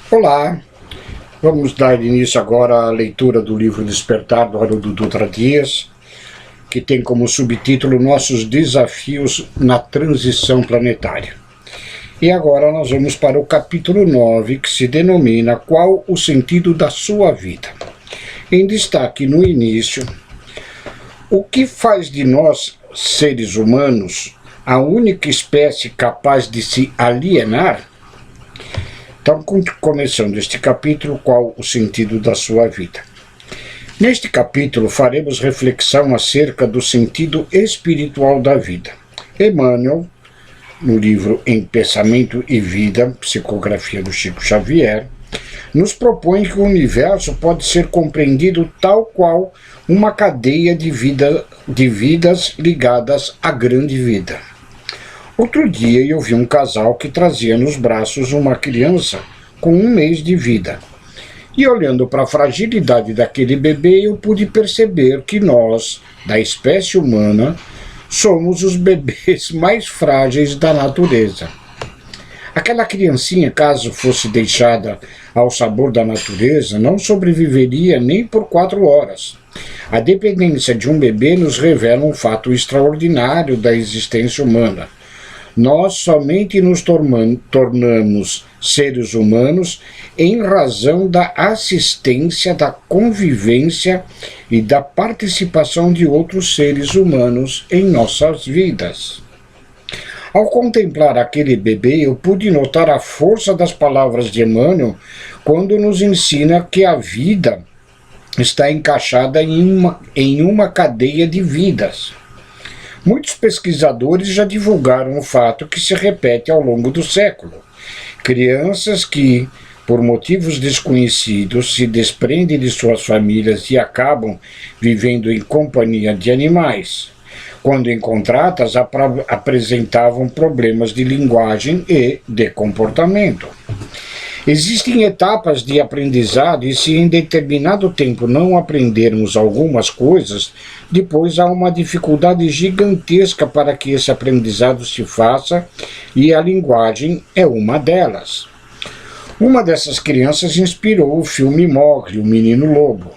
Olá, vamos dar início agora à leitura do livro Despertar do Haroldo Dutra Dias, que tem como subtítulo Nossos Desafios na Transição Planetária. E agora nós vamos para o capítulo 9, que se denomina Qual o Sentido da Sua Vida? Em destaque no início, o que faz de nós, seres humanos, a única espécie capaz de se alienar? Então, começando este capítulo, qual o sentido da sua vida? Neste capítulo, faremos reflexão acerca do sentido espiritual da vida. Emmanuel, no livro Em Pensamento e Vida, psicografia do Chico Xavier, nos propõe que o universo pode ser compreendido tal qual uma cadeia de vidas ligadas à grande vida. Outro dia eu vi um casal que trazia nos braços uma criança com 1 mês de vida. E olhando para a fragilidade daquele bebê, eu pude perceber que nós, da espécie humana, somos os bebês mais frágeis da natureza. Aquela criancinha, caso fosse deixada ao sabor da natureza, não sobreviveria nem por 4 horas. A dependência de um bebê nos revela um fato extraordinário da existência humana. Nós somente nos tornamos seres humanos em razão da assistência, da convivência e da participação de outros seres humanos em nossas vidas. Ao contemplar aquele bebê, eu pude notar a força das palavras de Emmanuel quando nos ensina que a vida está encaixada em uma cadeia de vidas. Muitos pesquisadores já divulgaram o fato que se repete ao longo do século. Crianças que, por motivos desconhecidos, se desprendem de suas famílias e acabam vivendo em companhia de animais. Quando encontradas, apresentavam problemas de linguagem e de comportamento. Existem etapas de aprendizado e se em determinado tempo não aprendermos algumas coisas, depois há uma dificuldade gigantesca para que esse aprendizado se faça e a linguagem é uma delas. Uma dessas crianças inspirou o filme Mowgli, o Menino Lobo.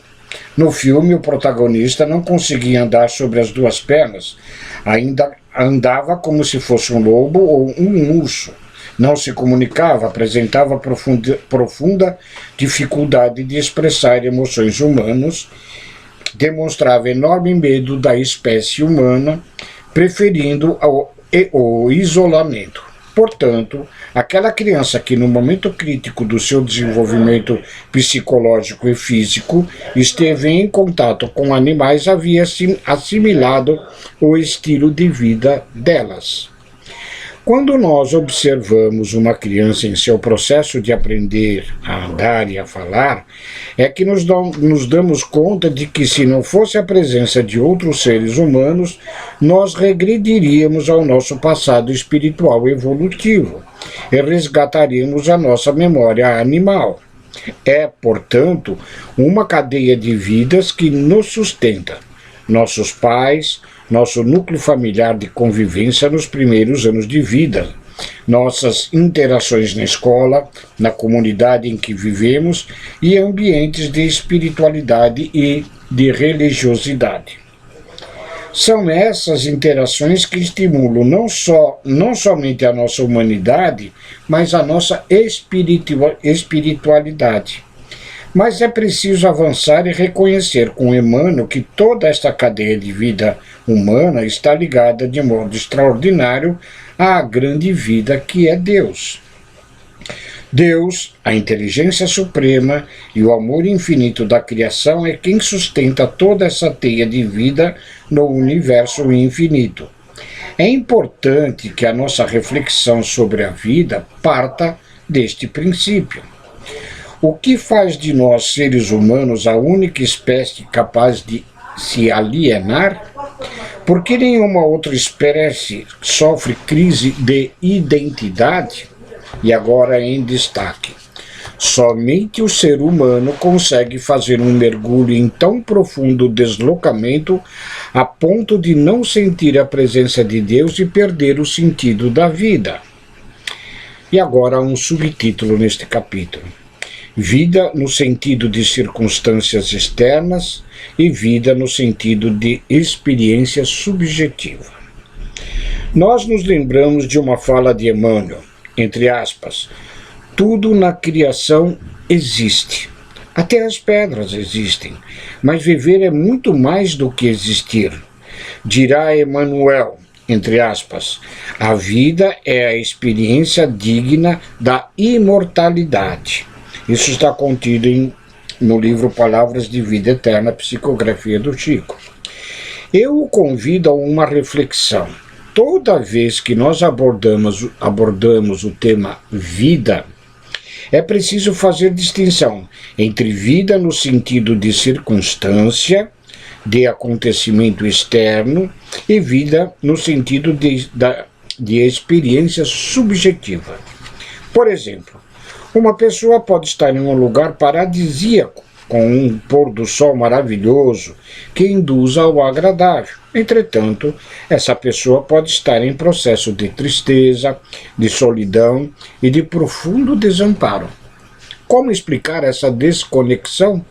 No filme, o protagonista não conseguia andar sobre as 2 pernas, ainda andava como se fosse um lobo ou um urso. Não se comunicava, apresentava profunda dificuldade de expressar emoções humanas, demonstrava enorme medo da espécie humana, preferindo o isolamento. Portanto, aquela criança que no momento crítico do seu desenvolvimento psicológico e físico esteve em contato com animais havia assimilado o estilo de vida delas. Quando nós observamos uma criança em seu processo de aprender a andar e a falar, é que nos damos conta de que se não fosse a presença de outros seres humanos, nós regrediríamos ao nosso passado espiritual evolutivo e resgataríamos a nossa memória animal. É, portanto, uma cadeia de vidas que nos sustenta. Nossos pais, nosso núcleo familiar de convivência nos primeiros anos de vida, nossas interações na escola, na comunidade em que vivemos e ambientes de espiritualidade e de religiosidade. São essas interações que estimulam não somente a nossa humanidade, mas a nossa espiritualidade. Mas é preciso avançar e reconhecer com Emmanuel que toda esta cadeia de vida humana está ligada de modo extraordinário à grande vida que é Deus. Deus, a inteligência suprema e o amor infinito da criação é quem sustenta toda essa teia de vida no universo infinito. É importante que a nossa reflexão sobre a vida parta deste princípio. O que faz de nós, seres humanos, a única espécie capaz de se alienar? Por que nenhuma outra espécie sofre crise de identidade? E agora em destaque. Somente o ser humano consegue fazer um mergulho em tão profundo deslocamento a ponto de não sentir a presença de Deus e perder o sentido da vida. E agora um subtítulo neste capítulo. Vida no sentido de circunstâncias externas e vida no sentido de experiência subjetiva. Nós nos lembramos de uma fala de Emmanuel, entre aspas, tudo na criação existe. Até as pedras existem, mas viver é muito mais do que existir. Dirá Emmanuel, entre aspas, a vida é a experiência digna da imortalidade. Isso está contido no livro Palavras de Vida Eterna, Psicografia do Chico. Eu o convido a uma reflexão. Toda vez que nós abordamos o tema vida, é preciso fazer distinção entre vida no sentido de circunstância, de acontecimento externo, e vida no sentido de experiência subjetiva. Por exemplo, uma pessoa pode estar em um lugar paradisíaco, com um pôr do sol maravilhoso que induza ao agradável. Entretanto, essa pessoa pode estar em processo de tristeza, de solidão e de profundo desamparo. Como explicar essa desconexão?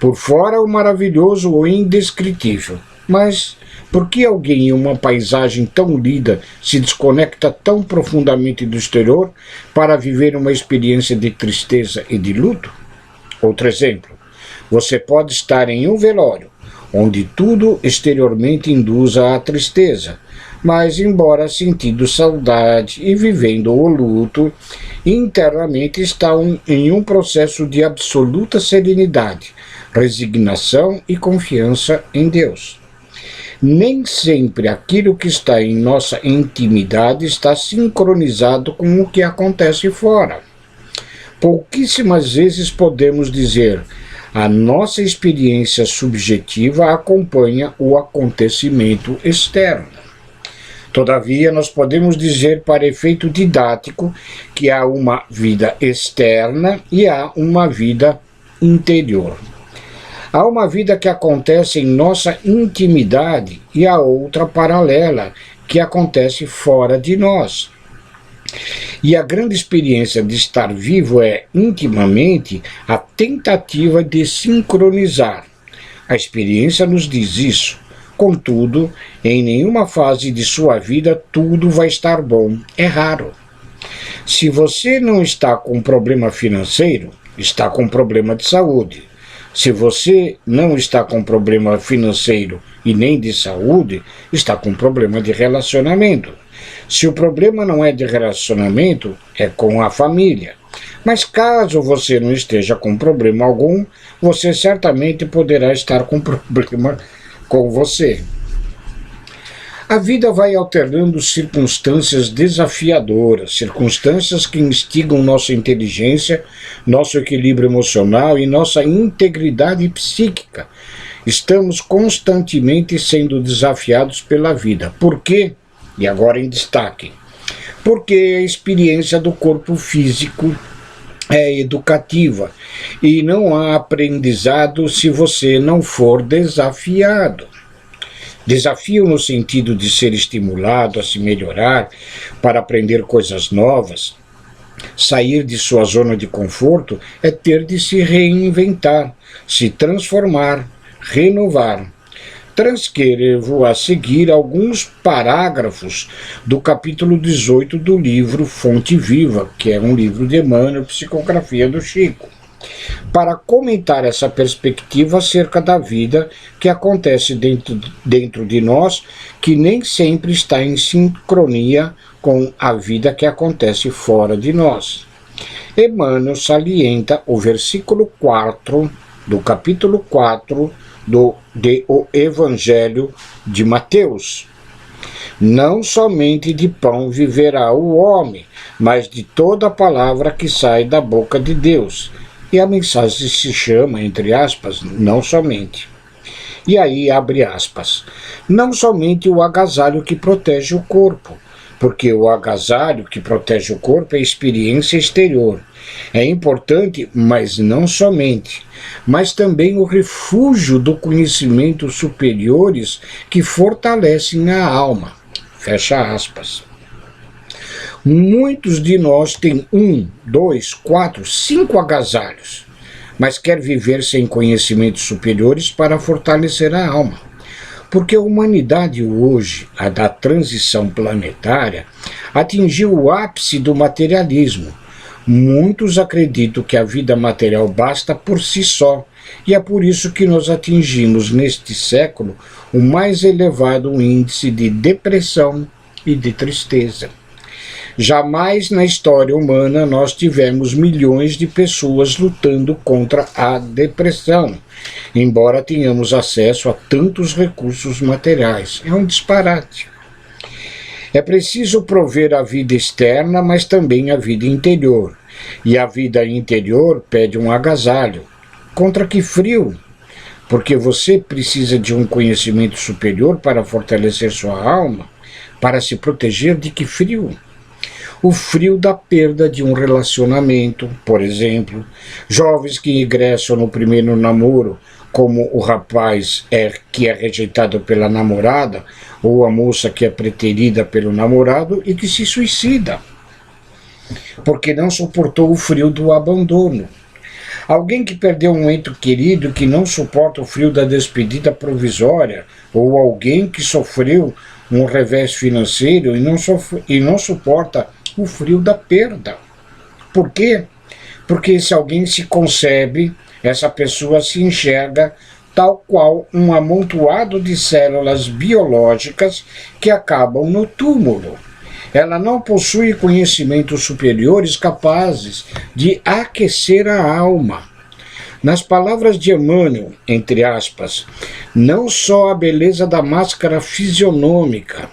Por fora o maravilhoso ou indescritível, mas por que alguém em uma paisagem tão linda se desconecta tão profundamente do exterior para viver uma experiência de tristeza e de luto? Outro exemplo, você pode estar em um velório, onde tudo exteriormente induza a tristeza, mas embora sentindo saudade e vivendo o luto, internamente está em um processo de absoluta serenidade, resignação e confiança em Deus. Nem sempre aquilo que está em nossa intimidade está sincronizado com o que acontece fora. Pouquíssimas vezes podemos dizer a nossa experiência subjetiva acompanha o acontecimento externo. Todavia, nós podemos dizer para efeito didático que há uma vida externa e há uma vida interior. Há uma vida que acontece em nossa intimidade e há outra paralela que acontece fora de nós. E a grande experiência de estar vivo é, intimamente, a tentativa de sincronizar. A experiência nos diz isso. Contudo, em nenhuma fase de sua vida tudo vai estar bom. É raro. Se você não está com problema financeiro, está com problema de saúde. Se você não está com problema financeiro e nem de saúde, está com problema de relacionamento. Se o problema não é de relacionamento, é com a família. Mas caso você não esteja com problema algum, você certamente poderá estar com problema com você. A vida vai alternando circunstâncias desafiadoras, circunstâncias que instigam nossa inteligência, nosso equilíbrio emocional e nossa integridade psíquica. Estamos constantemente sendo desafiados pela vida. Por quê? E agora em destaque. Porque a experiência do corpo físico é educativa e não há aprendizado se você não for desafiado. Desafio no sentido de ser estimulado a se melhorar, para aprender coisas novas. Sair de sua zona de conforto é ter de se reinventar, se transformar, renovar. Transcrevo a seguir alguns parágrafos do capítulo 18 do livro Fonte Viva, que é um livro de Emmanuel, Psicografia do Chico, para comentar essa perspectiva acerca da vida que acontece dentro de nós, que nem sempre está em sincronia com a vida que acontece fora de nós. Emmanuel salienta o versículo 4 do capítulo 4 do Evangelho de Mateus. Não somente de pão viverá o homem, mas de toda a palavra que sai da boca de Deus. E a mensagem se chama, entre aspas, não somente. E aí abre aspas. Não somente o agasalho que protege o corpo, porque o agasalho que protege o corpo é experiência exterior. É importante, mas não somente, mas também o refúgio do conhecimento superiores que fortalecem a alma. Fecha aspas. Muitos de nós têm 1, 2, 4, 5 agasalhos, mas quer viver sem conhecimentos superiores para fortalecer a alma. Porque a humanidade hoje, a da transição planetária, atingiu o ápice do materialismo. Muitos acreditam que a vida material basta por si só, e é por isso que nós atingimos neste século o mais elevado índice de depressão e de tristeza. Jamais na história humana nós tivemos milhões de pessoas lutando contra a depressão, embora tenhamos acesso a tantos recursos materiais. É um disparate. É preciso prover a vida externa, mas também a vida interior. E a vida interior pede um agasalho. Contra que frio? Porque você precisa de um conhecimento superior para fortalecer sua alma, para se proteger de que frio? O frio da perda de um relacionamento, por exemplo, jovens que ingressam no primeiro namoro, como o rapaz que é rejeitado pela namorada, ou a moça que é preterida pelo namorado e que se suicida, porque não suportou o frio do abandono. Alguém que perdeu um ente querido que não suporta o frio da despedida provisória, ou alguém que sofreu um revés financeiro e não suporta o frio da perda. Por quê? Porque se alguém se concebe, essa pessoa se enxerga tal qual um amontoado de células biológicas que acabam no túmulo. Ela não possui conhecimentos superiores capazes de aquecer a alma. Nas palavras de Emmanuel, entre aspas, não só a beleza da máscara fisionômica,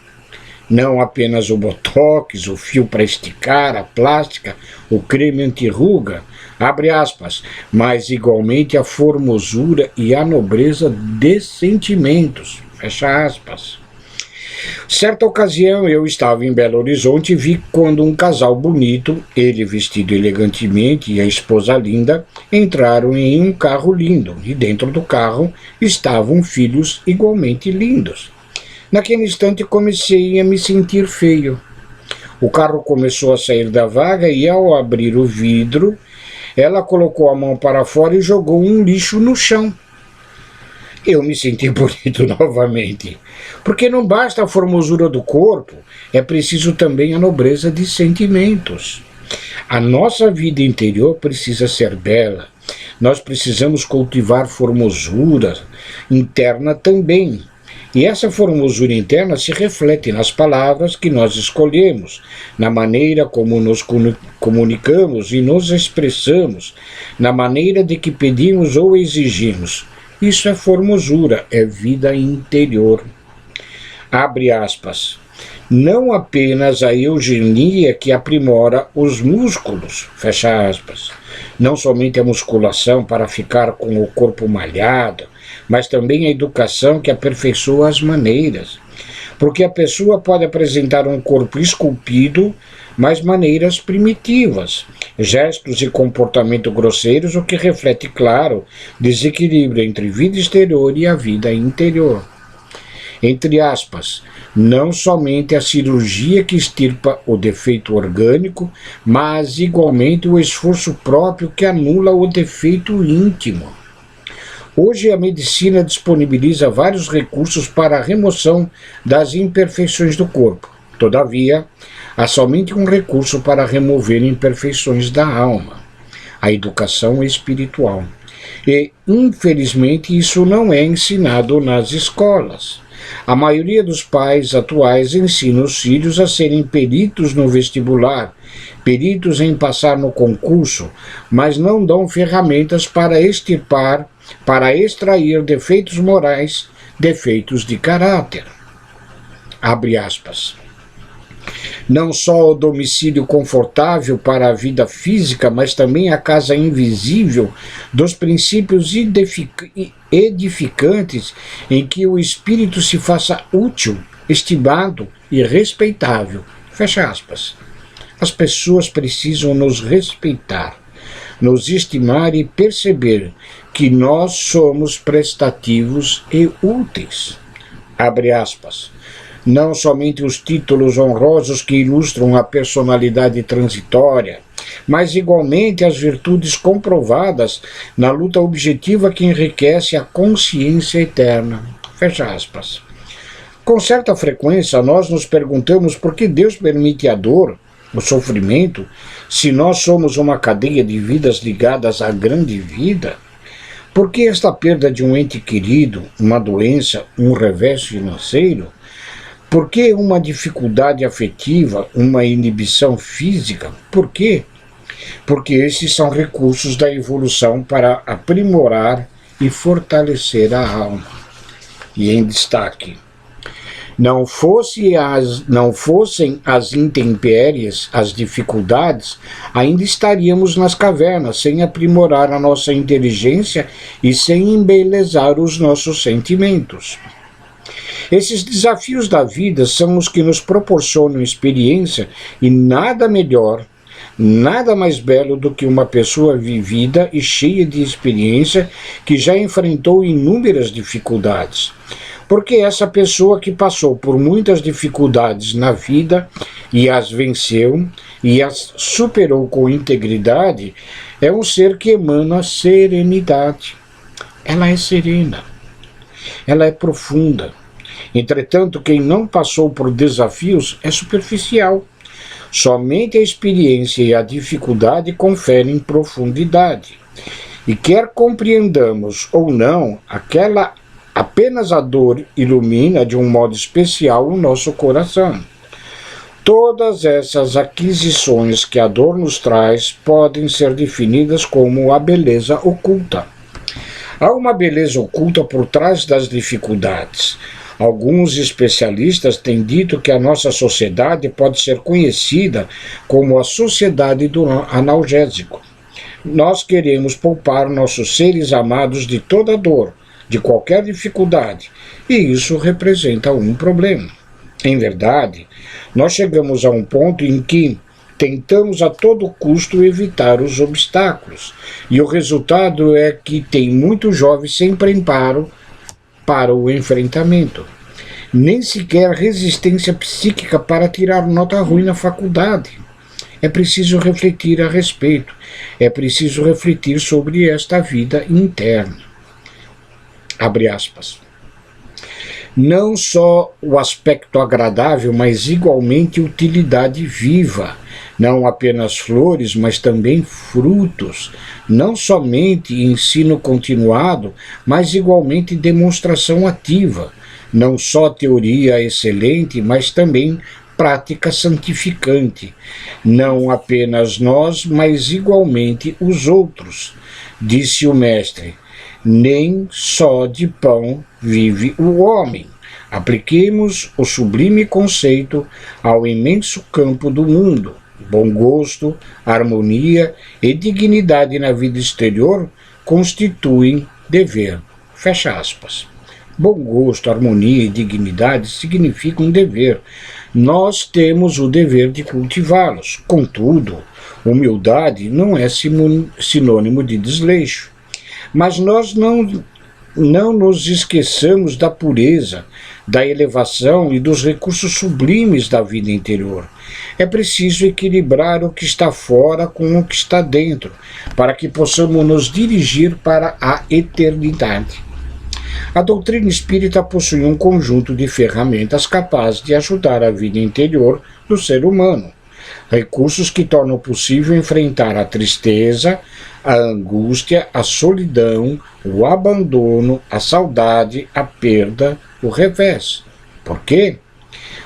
não apenas o botox, o fio para esticar, a plástica, o creme anti-ruga, abre aspas, mas igualmente a formosura e a nobreza de sentimentos, fecha aspas. Certa ocasião eu estava em Belo Horizonte e vi quando um casal bonito, ele vestido elegantemente e a esposa linda, entraram em um carro lindo e dentro do carro estavam filhos igualmente lindos. Naquele instante comecei a me sentir feio. O carro começou a sair da vaga e ao abrir o vidro, ela colocou a mão para fora e jogou um lixo no chão. Eu me senti bonito novamente, porque não basta a formosura do corpo, é preciso também a nobreza de sentimentos. A nossa vida interior precisa ser bela, nós precisamos cultivar formosura interna também. E essa formosura interna se reflete nas palavras que nós escolhemos, na maneira como nos comunicamos e nos expressamos, na maneira de que pedimos ou exigimos. Isso é formosura, é vida interior. Abre aspas. Não apenas a eugenia que aprimora os músculos, fecha aspas. Não somente a musculação para ficar com o corpo malhado, mas também a educação que aperfeiçoa as maneiras. Porque a pessoa pode apresentar um corpo esculpido, mas maneiras primitivas, gestos e comportamento grosseiros, o que reflete, claro, desequilíbrio entre vida exterior e a vida interior. Entre aspas, não somente a cirurgia que extirpa o defeito orgânico, mas igualmente o esforço próprio que anula o defeito íntimo. Hoje a medicina disponibiliza vários recursos para a remoção das imperfeições do corpo. Todavia, há somente um recurso para remover imperfeições da alma, a educação espiritual. E, infelizmente, isso não é ensinado nas escolas. A maioria dos pais atuais ensina os filhos a serem peritos no vestibular, peritos em passar no concurso, mas não dão ferramentas para extrair defeitos morais, defeitos de caráter. Abre aspas. Não só o domicílio confortável para a vida física, mas também a casa invisível dos princípios edificantes em que o espírito se faça útil, estimado e respeitável. Fecha aspas. As pessoas precisam nos respeitar, nos estimar e perceber que nós somos prestativos e úteis. Abre aspas. não somente os títulos honrosos que ilustram a personalidade transitória, mas igualmente as virtudes comprovadas na luta objetiva que enriquece a consciência eterna. Fecha aspas. Com certa frequência, nós nos perguntamos por que Deus permite a dor, o sofrimento, se nós somos uma cadeia de vidas ligadas à grande vida. Por que esta perda de um ente querido, uma doença, um revés financeiro? Por que uma dificuldade afetiva, uma inibição física? Por quê? Porque esses são recursos da evolução para aprimorar e fortalecer a alma. E em destaque, não fossem as intempéries, as dificuldades, ainda estaríamos nas cavernas, sem aprimorar a nossa inteligência e sem embelezar os nossos sentimentos. Esses desafios da vida são os que nos proporcionam experiência e nada melhor, nada mais belo do que uma pessoa vivida e cheia de experiência que já enfrentou inúmeras dificuldades. Porque essa pessoa que passou por muitas dificuldades na vida e as venceu e as superou com integridade, é um ser que emana serenidade. Ela é serena, ela é profunda. Entretanto, quem não passou por desafios é superficial. Somente a experiência e a dificuldade conferem profundidade. E quer compreendamos ou não, apenas a dor ilumina de um modo especial o nosso coração. Todas essas aquisições que a dor nos traz podem ser definidas como a beleza oculta. Há uma beleza oculta por trás das dificuldades. Alguns especialistas têm dito que a nossa sociedade pode ser conhecida como a sociedade do analgésico. Nós queremos poupar nossos seres amados de toda dor, de qualquer dificuldade, e isso representa um problema. Em verdade, nós chegamos a um ponto em que tentamos a todo custo evitar os obstáculos, e o resultado é que tem muitos jovens sem preparo para o enfrentamento. Nem sequer resistência psíquica para tirar nota ruim na faculdade. É preciso refletir a respeito, é preciso refletir sobre esta vida interna. Abre aspas. Não só o aspecto agradável, mas igualmente utilidade viva, não apenas flores, mas também frutos, não somente ensino continuado, mas igualmente demonstração ativa, não só teoria excelente, mas também prática santificante, não apenas nós, mas igualmente os outros, disse o mestre. Nem só de pão vive o homem. Apliquemos o sublime conceito ao imenso campo do mundo. Bom gosto, harmonia e dignidade na vida exterior constituem dever. Fecha aspas. Bom gosto, harmonia e dignidade significam dever. Nós temos o dever de cultivá-los. Contudo, humildade não é sinônimo de desleixo. Mas nós não nos esqueçamos da pureza, da elevação e dos recursos sublimes da vida interior. É preciso equilibrar o que está fora com o que está dentro, para que possamos nos dirigir para a eternidade. A doutrina espírita possui um conjunto de ferramentas capazes de ajudar a vida interior do ser humano. Recursos que tornam possível enfrentar a tristeza, a angústia, a solidão, o abandono, a saudade, a perda, o revés. Por quê?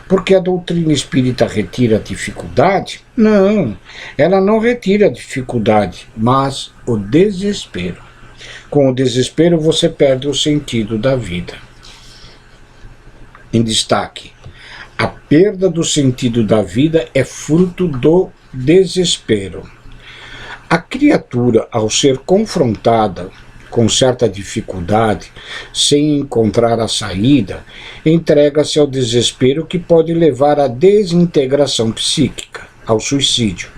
Porque a doutrina espírita retira a dificuldade? Não, ela não retira a dificuldade, mas o desespero. Com o desespero você perde o sentido da vida. Em destaque, a perda do sentido da vida é fruto do desespero. A criatura, ao ser confrontada com certa dificuldade, sem encontrar a saída, entrega-se ao desespero que pode levar à desintegração psíquica, ao suicídio.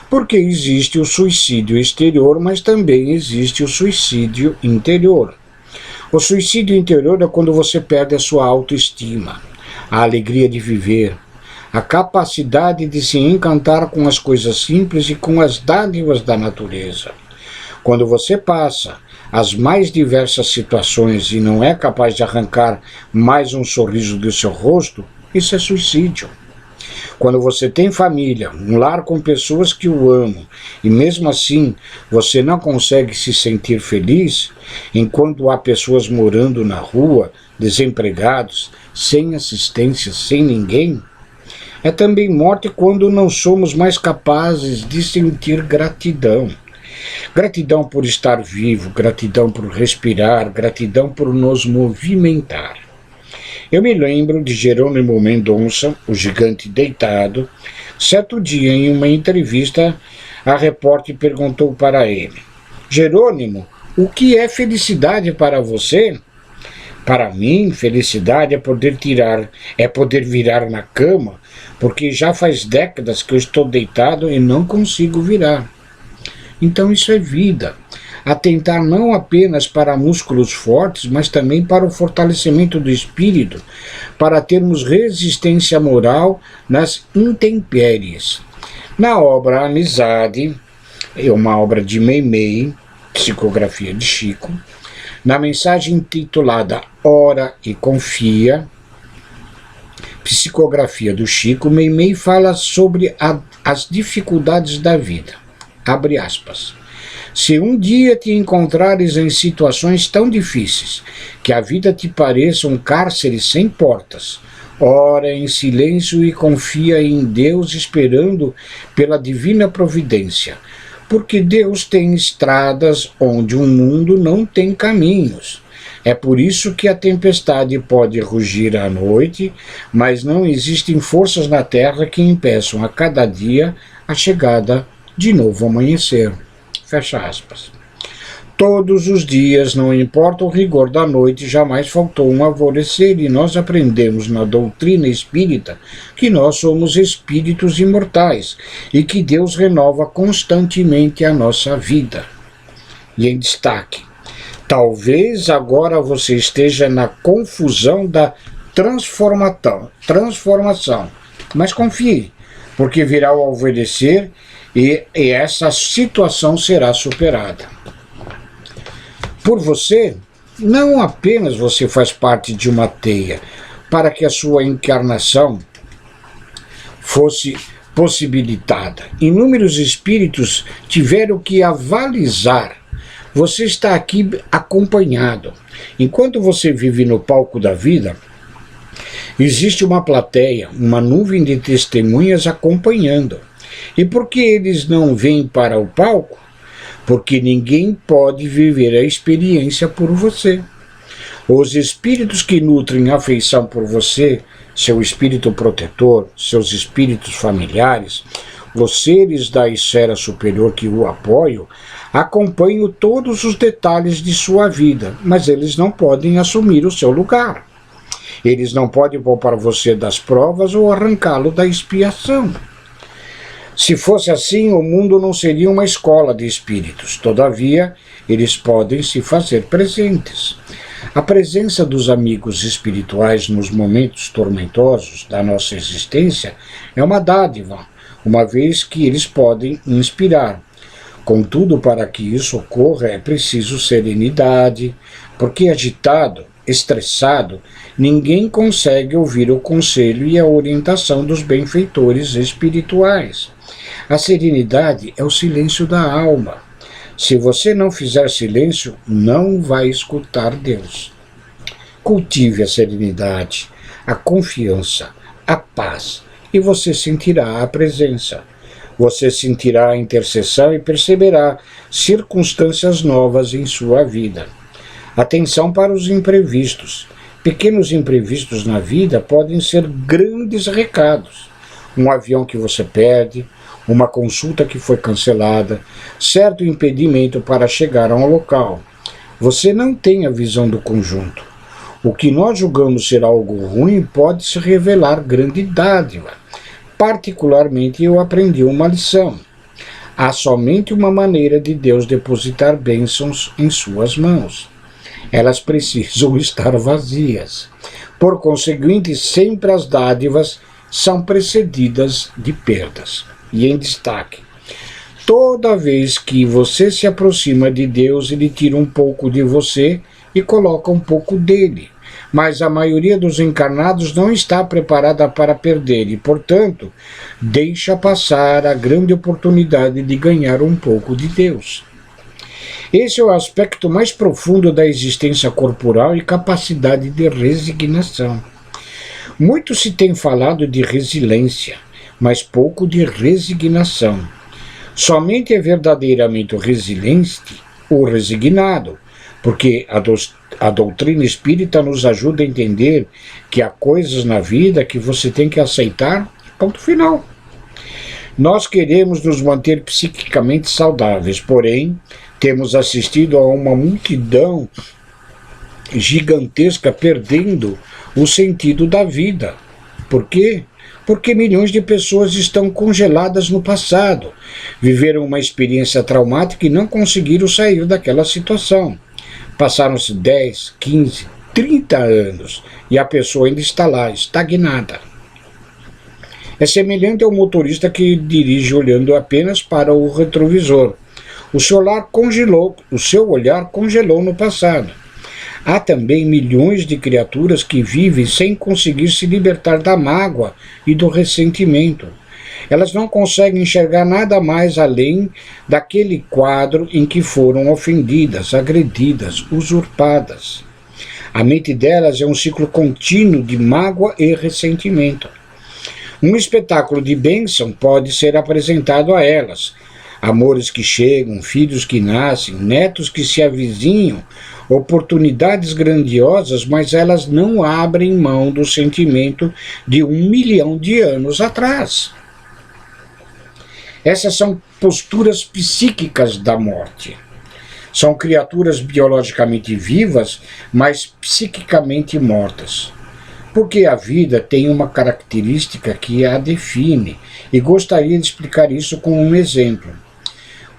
Porque existe o suicídio exterior, mas também existe o suicídio interior. O suicídio interior é quando você perde a sua autoestima. a alegria de viver, a capacidade de se encantar com as coisas simples e com as dádivas da natureza. Quando você passa as mais diversas situações e não é capaz de arrancar mais um sorriso do seu rosto, isso é suicídio. Quando você tem família, um lar com pessoas que o amam, e mesmo assim você não consegue se sentir feliz, enquanto há pessoas morando na rua, desempregados, sem assistência, sem ninguém, é também morte quando não somos mais capazes de sentir gratidão. Gratidão por estar vivo, gratidão por respirar, gratidão por nos movimentar. Eu me lembro de Jerônimo Mendonça, o gigante deitado. Certo dia, em uma entrevista, a repórter perguntou para ele: Jerônimo, o que é felicidade para você? Para mim, felicidade é poder virar na cama, porque já faz décadas que eu estou deitado e não consigo virar. Então isso é vida. Atentar não apenas para músculos fortes, mas também para o fortalecimento do espírito, para termos resistência moral nas intempéries. Na obra Amizade, uma obra de Meimei, psicografia de Chico, na mensagem intitulada Ora e Confia, psicografia do Chico, Meimei fala sobre as dificuldades da vida. Abre aspas. Se um dia te encontrares em situações tão difíceis, que a vida te pareça um cárcere sem portas, ora em silêncio e confia em Deus, esperando pela divina providência, porque Deus tem estradas onde o mundo não tem caminhos. É por isso que a tempestade pode rugir à noite, mas não existem forças na terra que impeçam a cada dia a chegada de novo amanhecer. Fecha aspas. Todos os dias, não importa o rigor da noite, jamais faltou um alvorecer, e nós aprendemos na doutrina espírita que nós somos espíritos imortais e que Deus renova constantemente a nossa vida. E em destaque, talvez agora você esteja na confusão da transformação, mas confie, porque virá o alvorecer e essa situação será superada. Por você, não apenas você faz parte de uma teia, para que a sua encarnação fosse possibilitada. Inúmeros espíritos tiveram que avalizar. Você está aqui acompanhado. Enquanto você vive no palco da vida, existe uma plateia, uma nuvem de testemunhas acompanhando. E por que eles não vêm para o palco? Porque ninguém pode viver a experiência por você. Os espíritos que nutrem afeição por você, seu espírito protetor, seus espíritos familiares, os seres da esfera superior que o apoiam, acompanham todos os detalhes de sua vida, mas eles não podem assumir o seu lugar. Eles não podem poupar você das provas ou arrancá-lo da expiação. Se fosse assim, o mundo não seria uma escola de espíritos. Todavia, eles podem se fazer presentes. A presença dos amigos espirituais nos momentos tormentosos da nossa existência é uma dádiva, uma vez que eles podem inspirar. Contudo, para que isso ocorra, é preciso serenidade, porque agitado, estressado, ninguém consegue ouvir o conselho e a orientação dos benfeitores espirituais. A serenidade é o silêncio da alma. Se você não fizer silêncio, não vai escutar Deus. Cultive a serenidade, a confiança, a paz, e você sentirá a presença. Você sentirá a intercessão e perceberá circunstâncias novas em sua vida. Atenção para os imprevistos. Pequenos imprevistos na vida podem ser grandes recados. Um avião que você perde, uma consulta que foi cancelada, certo impedimento para chegar a um local. Você não tem a visão do conjunto. O que nós julgamos ser algo ruim pode se revelar grande dádiva. Particularmente, eu aprendi uma lição. Há somente uma maneira de Deus depositar bênçãos em suas mãos. Elas precisam estar vazias. Por conseguinte, sempre as dádivas são precedidas de perdas. E em destaque, toda vez que você se aproxima de Deus, Ele tira um pouco de você e coloca um pouco dele. Mas a maioria dos encarnados não está preparada para perder e, portanto, deixa passar a grande oportunidade de ganhar um pouco de Deus. Esse é o aspecto mais profundo da existência corporal e capacidade de resignação. Muito se tem falado de resiliência, mas pouco de resignação. Somente é verdadeiramente resiliente o resignado, porque a doutrina espírita nos ajuda a entender que há coisas na vida que você tem que aceitar, ponto final. Nós queremos nos manter psiquicamente saudáveis, porém, temos assistido a uma multidão gigantesca perdendo o sentido da vida. Por quê? Porque milhões de pessoas estão congeladas no passado, viveram uma experiência traumática e não conseguiram sair daquela situação. Passaram-se 10, 15, 30 anos e a pessoa ainda está lá, estagnada. É semelhante ao motorista que dirige olhando apenas para o retrovisor. O seu olhar congelou no passado. Há também milhões de criaturas que vivem sem conseguir se libertar da mágoa e do ressentimento. Elas não conseguem enxergar nada mais além daquele quadro em que foram ofendidas, agredidas, usurpadas. A mente delas é um ciclo contínuo de mágoa e ressentimento. Um espetáculo de bênção pode ser apresentado a elas. Amores que chegam, filhos que nascem, netos que se avizinham, oportunidades grandiosas, mas elas não abrem mão do sentimento de 1 milhão de anos atrás. Essas são posturas psíquicas da morte. São criaturas biologicamente vivas, mas psiquicamente mortas. Porque a vida tem uma característica que a define, e gostaria de explicar isso com um exemplo.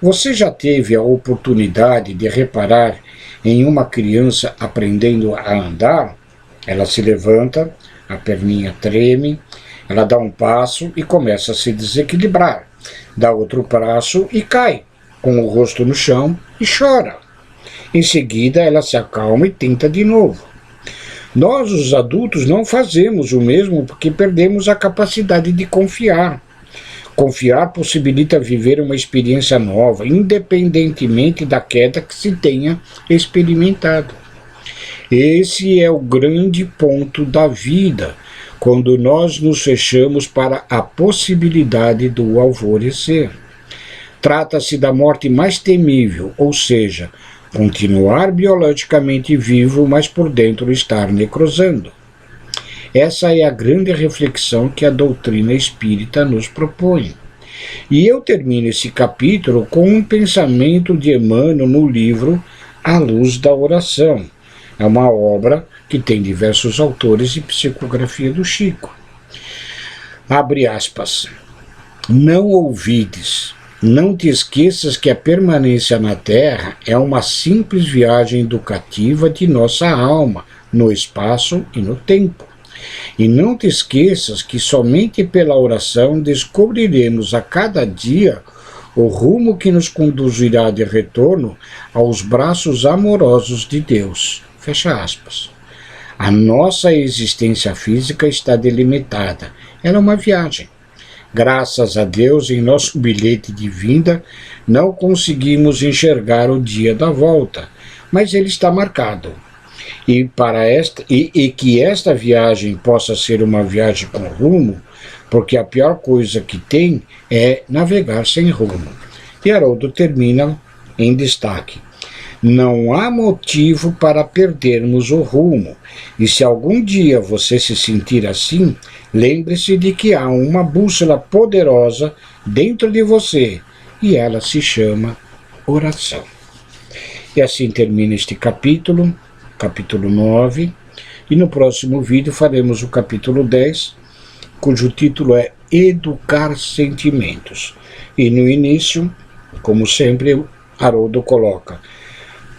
Você já teve a oportunidade de reparar em uma criança aprendendo a andar? Ela se levanta, a perninha treme, ela dá um passo e começa a se desequilibrar. Dá outro passo e cai, com o rosto no chão, e chora. Em seguida, ela se acalma e tenta de novo. Nós, os adultos, não fazemos o mesmo porque perdemos a capacidade de confiar. Confiar possibilita viver uma experiência nova, independentemente da queda que se tenha experimentado. Esse é o grande ponto da vida, quando nós nos fechamos para a possibilidade do alvorecer. Trata-se da morte mais temível, ou seja, continuar biologicamente vivo, mas por dentro estar necrosando. Essa é a grande reflexão que a doutrina espírita nos propõe. E eu termino esse capítulo com um pensamento de Emmanuel no livro A Luz da Oração. É uma obra que tem diversos autores e psicografia do Chico. Abre aspas. Não ouvides, não te esqueças que a permanência na Terra é uma simples viagem educativa de nossa alma, no espaço e no tempo. E não te esqueças que somente pela oração descobriremos a cada dia o rumo que nos conduzirá de retorno aos braços amorosos de Deus. Fecha aspas. A nossa existência física está delimitada. Ela é uma viagem. Graças a Deus, em nosso bilhete de vinda, não conseguimos enxergar o dia da volta, mas ele está marcado. E que esta viagem possa ser uma viagem com rumo, porque a pior coisa que tem é navegar sem rumo. E Haroldo termina em destaque. Não há motivo para perdermos o rumo, e se algum dia você se sentir assim, lembre-se de que há uma bússola poderosa dentro de você, e ela se chama oração. E assim termina este capítulo 9, e no próximo vídeo faremos o capítulo 10, cujo título é Educar Sentimentos. E no início, como sempre, Haroldo coloca: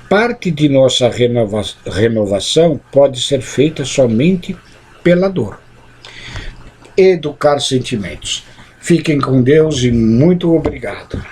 parte de nossa renovação pode ser feita somente pela dor. Educar sentimentos. Fiquem com Deus e muito obrigado.